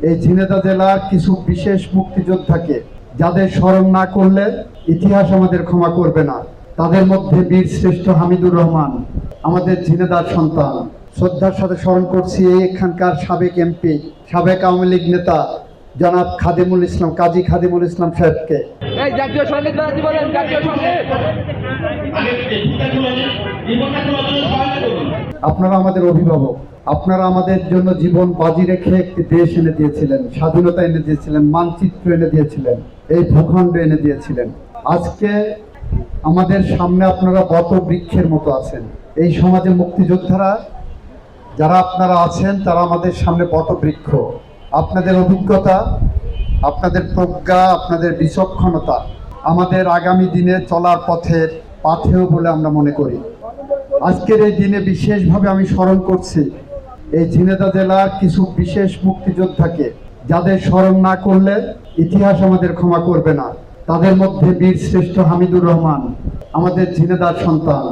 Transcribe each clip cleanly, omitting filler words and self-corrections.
এই ঝিনাইদহ জেলার কিছু বিশেষ মুক্তিযোদ্ধাকে যাদের স্মরণ না করলে ইতিহাস আমাদের ক্ষমা করবে না। তাদের মধ্যে বীর শ্রেষ্ঠ হামিদুর রহমান আমাদের ঝিনাইদহর সন্তান। শ্রদ্ধার সাথে স্মরণ করছি এখানকার সাবেক এমপি, সাবেক আওয়ামী লীগ নেতা জনাব খাদিমুল ইসলাম, কাজী খাদিমুল ইসলাম সাহেবকে। আপনারা আমাদের অভিভাবক, আপনারা আমাদের জন্য জীবন বাজি রেখে একটি দেশ এনে দিয়েছিলেন, স্বাধীনতা এনে দিয়েছিলেন, মানচিত্র এনে দিয়েছিলেন, এই ভূখণ্ড এনে দিয়েছিলেন। আজকে আমাদের সামনে আপনারা বট বৃক্ষের মতো আছেন। এই সমাজে মুক্তিযোদ্ধারা যারা আপনারা আছেন তারা আমাদের সামনে বট বৃক্ষ। আপনাদের অভিজ্ঞতা, আপনাদের প্রজ্ঞা, আপনাদের বিচক্ষণতা আমাদের আগামী দিনে চলার পথের পাথেয় বলে আমরা মনে করি। আজকের এই দিনে বিশেষভাবে আমি স্মরণ করছি এই ঝিনাইদহ জেলার কিছু বিশেষ মুক্তিযোদ্ধাকে যাদের স্মরণ না করলে ইতিহাস আমাদের ক্ষমা করবে না। তাদের মধ্যে বীর শ্রেষ্ঠ হামিদুর রহমান আমাদের ঝিনাইদহর সন্তান।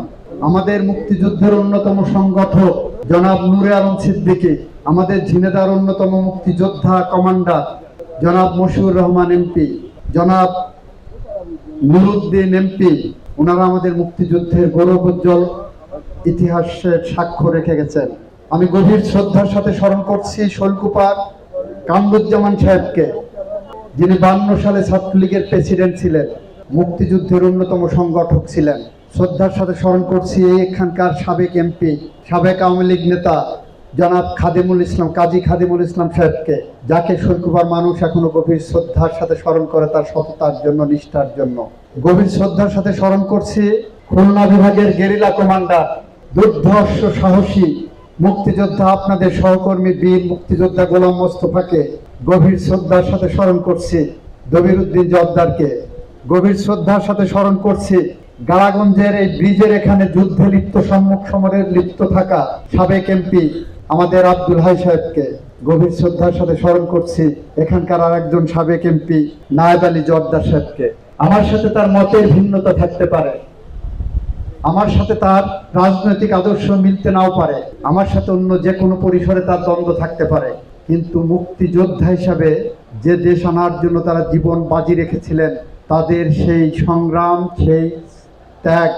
আমাদের মুক্তিযুদ্ধের অন্যতম সংগঠক জনাব নূরে আলম সিদ্দিকী, আমাদের ঝিনাইদহর অন্যতম মুক্তিযোদ্ধা কমান্ডার জনাব মশিউর রহমান এমপি, জনাব নুরুদ্দিন এমপি, ওনারা আমাদের মুক্তিযুদ্ধের গৌরবোজ্জ্বল ইতিহাসের সাক্ষ্য রেখে গেছেন। আমি গভীর শ্রদ্ধার সাথে স্মরণ করছি শৈলকুপার কামরুজ্জামান সাহেবকে, যিনি 52 সালে ছাত্রলীগের প্রেসিডেন্ট ছিলেন, মুক্তিযুদ্ধের অন্যতম সংগঠক ছিলেন। শ্রদ্ধার সাথে স্মরণ করছি এখানকার সাবেক এমপি, সাবেক আওয়ামী লীগ নেতা জনাব খাদিমুল ইসলাম, কাজী খাদিমুল ইসলাম সাহেবকে, যাকে শৈলকুপার মানুষ এখনো গভীর শ্রদ্ধার সাথে স্মরণ করে তার সততার জন্য, নিষ্ঠার জন্য। গভীর শ্রদ্ধার সাথে স্মরণ করছি খুলনা বিভাগের গেরিলা কমান্ডার, দুর্ধর্ষ সাহসী মুক্তিযোদ্ধা, আপনাদের সহকর্মী বীর মুক্তিযোদ্ধা গোলাম মোস্তফাকে। গভীর শ্রদ্ধার সাথে স্মরণ করছি দবিরউদ্দিন জব্দারকে। গভীর শ্রদ্ধার সাথে স্মরণ করছি গাড়াগঞ্জের এই ব্রিজের এখানে যুদ্ধে লিপ্ত, সম্মুখ সমরে লিপ্ত থাকা সাবেক এমপি আমাদের আব্দুল হাই সাহেবকে। গভীর শ্রদ্ধার সাথে স্মরণ করছি এখানকার আর একজন সাবেক এমপি নায়েব আলী জব্দার সাহেবকে। আমার সাথে তার মতের ভিন্নতা থাকতে পারে, আমার সাথে তার রাজনৈতিক আদর্শ মিলতে নাও পারে, আমার সাথে অন্য যে কোনো পরিসরে তার দ্বন্দ্ব থাকতে পারে, কিন্তু মুক্তিযোদ্ধা হিসাবে যে দেশ আনার জন্য তারা জীবন বাজি রেখেছিলেন, তাদের সেই সংগ্রাম, সেই ত্যাগ,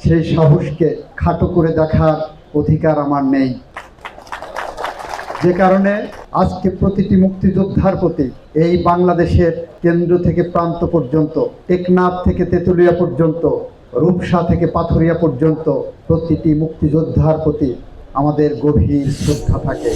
সেই সাহসকে খাটো করে দেখার অধিকার আমার নেই। যে কারণে আজকে প্রতিটি মুক্তিযোদ্ধার প্রতি এই বাংলাদেশের কেন্দ্র থেকে প্রান্ত পর্যন্ত, টেকনাফ থেকে তেঁতুলিয়া পর্যন্ত, রূপসা থেকে পাথুরিয়া পর্যন্ত প্রতিটি মুক্তিযোদ্ধার প্রতি আমাদের গভীর শ্রদ্ধা থাকে।